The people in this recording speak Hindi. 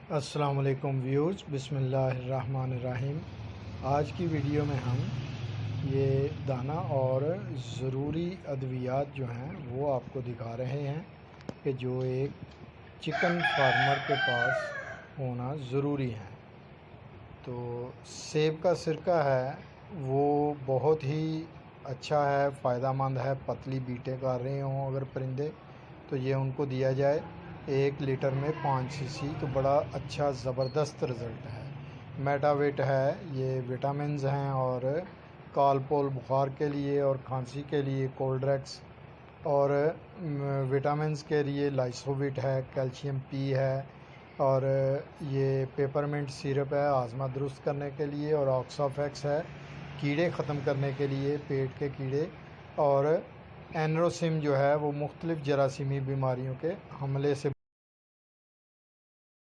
अस्सलाम वालेकुम व्यूज़, बिस्मिल्लाहिर्रहमानिर्रहीम। आज की वीडियो में हम ये दाना और ज़रूरी अद्वियात जो हैं वो आपको दिखा रहे हैं कि जो एक चिकन फार्मर के पास होना ज़रूरी है। तो सेब का सिरका है वो बहुत ही अच्छा है, फ़ायदेमंद है। पतली बीटें कर रहे हों अगर परिंदे तो ये उनको दिया जाए 1 लीटर में 5 सीसी, तो बड़ा अच्छा ज़बरदस्त रिज़ल्ट है। मेटावेट है, ये विटामिन्स हैं और कालपोल बुखार के लिए और खांसी के लिए कोल्ड्रेक्स, और विटामिन्स के लिए लाइसोविट है, कैल्शियम पी है, और ये पेपरमिंट सिरप है आज़मा दुरुस्त करने के लिए, और ऑक्साफेक्स है कीड़े ख़त्म करने के लिए, पेट के कीड़े, और एनरोसिम जो है वो मुख्तलिफ़ जरासीमी बीमारियों के हमले से